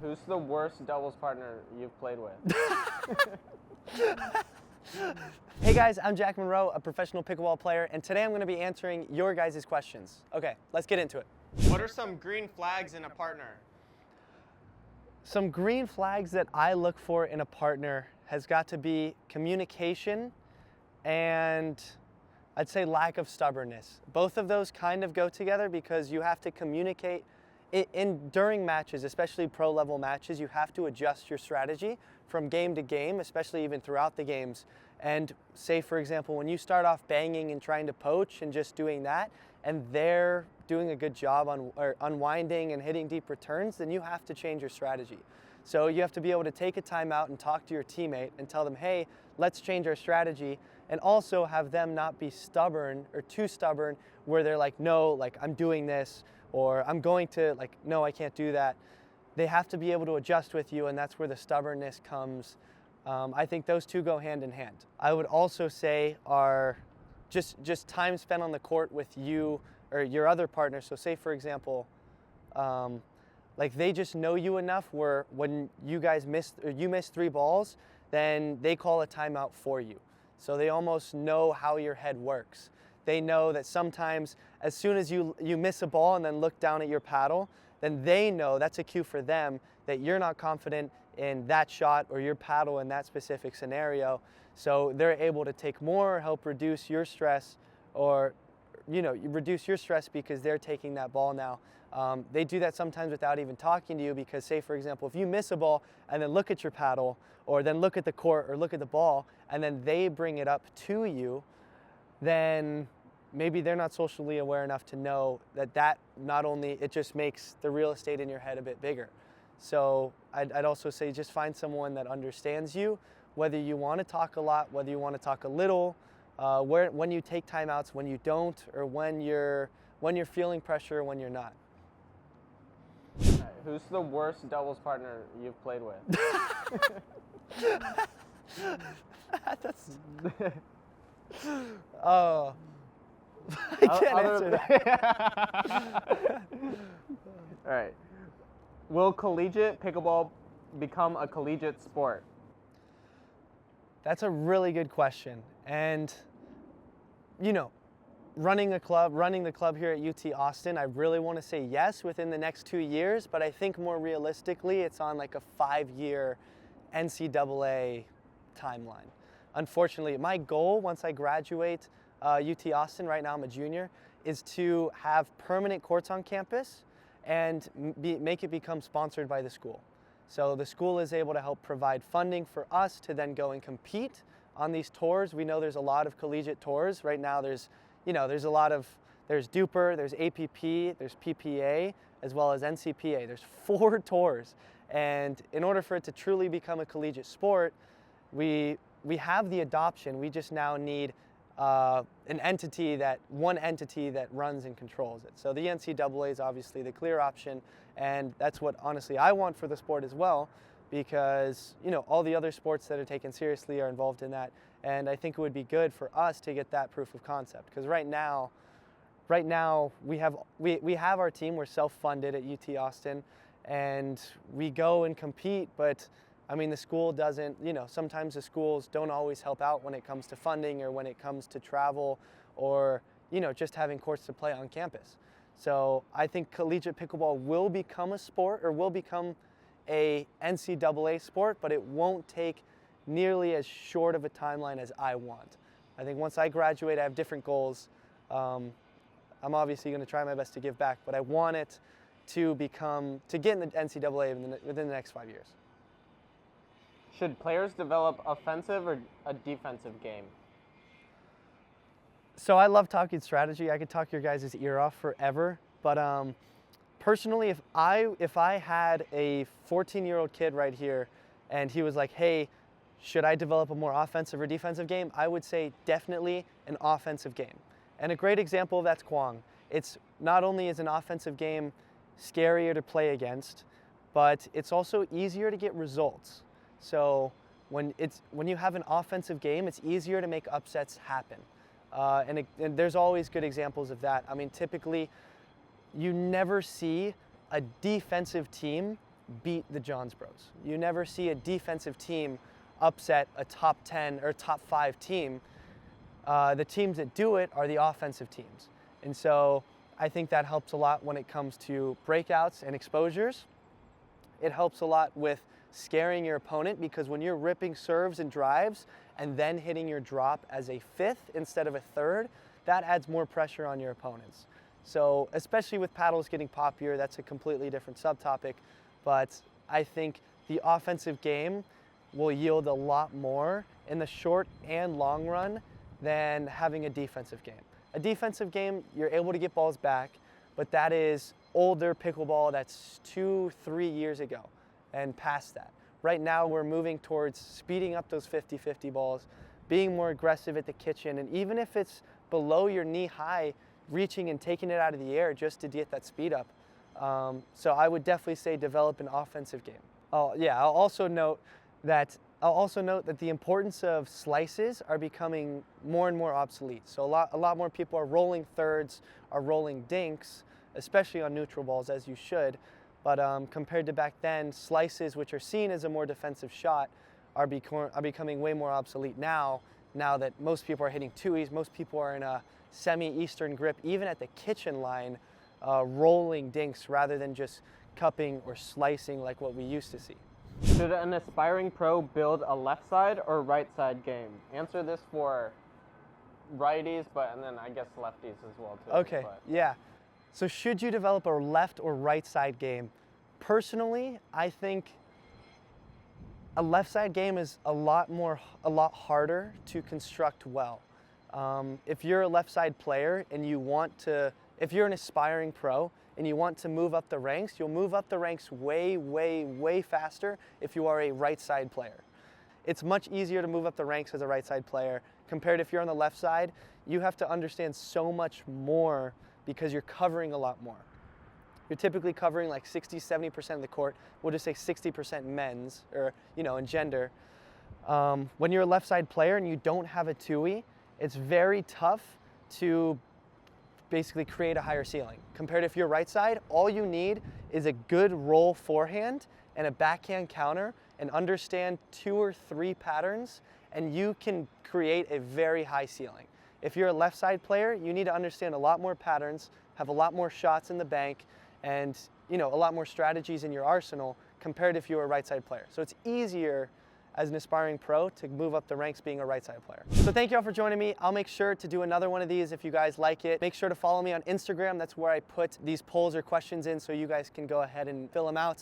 Who's the worst doubles partner you've played with? Hey guys, I'm Jack Monroe, a professional pickleball player, and today I'm going to be answering your guys' questions. Okay, let's get into it. What are some green flags in a partner? Some green flags that I look for in a partner has got to be communication and I'd say lack of stubbornness. Both of those kind of go together because you have to communicate during matches, especially pro level matches. You have to adjust your strategy from game to game, especially even throughout the games. And say, for example, when you start off banging and trying to poach and just doing that, and they're doing a good job on unwinding and hitting deep returns, then you have to change your strategy. So you have to be able to take a timeout and talk to your teammate and tell them, hey, let's change our strategy, and also have them not be stubborn or too stubborn where they're like, no, like I'm doing this, or I'm going to, like, no, I can't do that. They have to be able to adjust with you, and that's where the stubbornness comes. I think those two go hand in hand. I would also say are just time spent on the court with you or your other partner. So say, for example, like they just know you enough where when you guys miss 3 balls, then they call a timeout for you. So they almost know how your head works. They know that sometimes as soon as you miss a ball and then look down at your paddle, then they know that's a cue for them that you're not confident in that shot or your paddle in that specific scenario. So they're able to take more, help reduce your stress, or reduce your stress because they're taking that ball now. They do that sometimes without even talking to you because, say, for example, if you miss a ball and then look at your paddle or then look at the court or look at the ball and then they bring it up to you, then maybe they're not socially aware enough to know that not only, it just makes the real estate in your head a bit bigger. So I'd also say just find someone that understands you, whether you want to talk a lot, whether you want to talk a little, when you take timeouts, when you don't, or when you're feeling pressure, when you're not. Who's the worst doubles partner you've played with? That's... Oh, I can't answer that. All right. Will collegiate pickleball become a collegiate sport? That's a really good question. And, running the club here at UT Austin, I really want to say yes within the next 2 years, but I think more realistically, it's on like a 5-year NCAA timeline. Unfortunately, my goal once I graduate UT Austin, right now I'm a junior, is to have permanent courts on campus and make it become sponsored by the school. So the school is able to help provide funding for us to then go and compete on these tours. We know there's a lot of collegiate tours. Right now there's DUPR, there's APP, there's PPA, as well as NCPA. There's 4 tours. And in order for it to truly become a collegiate sport, we have the adoption. We just now need one entity that runs and controls it. So the NCAA is obviously the clear option, and that's what honestly I want for the sport as well, because all the other sports that are taken seriously are involved in that, and I think it would be good for us to get that proof of concept, because right now we have our team. We're self-funded at UT Austin, and we go and compete, but I mean, the school doesn't, sometimes the schools don't always help out when it comes to funding or when it comes to travel or, just having courts to play on campus. So I think collegiate pickleball will become a sport or will become a NCAA sport, but it won't take nearly as short of a timeline as I want. I think once I graduate, I have different goals. I'm obviously going to try my best to give back, but I want it to get in the NCAA within the next 5 years. Should players develop offensive or a defensive game? So I love talking strategy. I could talk your guys' ear off forever. But personally, if I had a 14-year-old kid right here and he was like, hey, should I develop a more offensive or defensive game? I would say definitely an offensive game. And a great example of that's Kwong. It's not only is an offensive game scarier to play against, but it's also easier to get results. So when you have an offensive game, it's easier to make upsets happen. And there's always good examples of that. I mean, typically, you never see a defensive team beat the Johnsbros. You never see a defensive team upset a top 10 or top 5 team. The teams that do it are the offensive teams. And so I think that helps a lot when it comes to breakouts and exposures. It helps a lot with scaring your opponent, because when you're ripping serves and drives and then hitting your drop as a 5th instead of a 3rd, that adds more pressure on your opponents. So especially with paddles getting popular, that's a completely different subtopic, but I think the offensive game will yield a lot more in the short and long run than having a defensive game. A defensive game, you're able to get balls back, but that is older pickleball, that's 2-3 years ago and past that. Right now we're moving towards speeding up those 50-50 balls, being more aggressive at the kitchen, and even if it's below your knee high, reaching and taking it out of the air just to get that speed up. So I would definitely say develop an offensive game. I'll also note that the importance of slices are becoming more and more obsolete. So a lot more people are rolling thirds, are rolling dinks, especially on neutral balls, as you should. But compared to back then, slices, which are seen as a more defensive shot, are becoming way more obsolete now that most people are hitting two-e's, most people are in a semi-eastern grip, even at the kitchen line, rolling dinks rather than just cupping or slicing like what we used to see. Should an aspiring pro build a left side or right side game? Answer this for righties, and then I guess lefties as well too. Okay, yeah. So should you develop a left or right side game? Personally, I think a left side game is a lot harder to construct well. If you're a left side player and if you're an aspiring pro and you want to move up the ranks, you'll move up the ranks way, way, way faster if you are a right side player. It's much easier to move up the ranks as a right side player compared if you're on the left side. You have to understand so much more because you're covering a lot more. You're typically covering like 60-70% of the court. We'll just say 60% men's, or in gender. When you're a left side player and you don't have a two-y, it's very tough to basically create a higher ceiling. Compared to if you're right side, all you need is a good roll forehand and a backhand counter and understand 2 or 3 patterns, and you can create a very high ceiling. If you're a left side player, you need to understand a lot more patterns, have a lot more shots in the bank, and a lot more strategies in your arsenal compared if you're a right side player. So it's easier as an aspiring pro to move up the ranks being a right side player. So thank you all for joining me. I'll make sure to do another one of these if you guys like it. Make sure to follow me on Instagram. That's where I put these polls or questions in so you guys can go ahead and fill them out.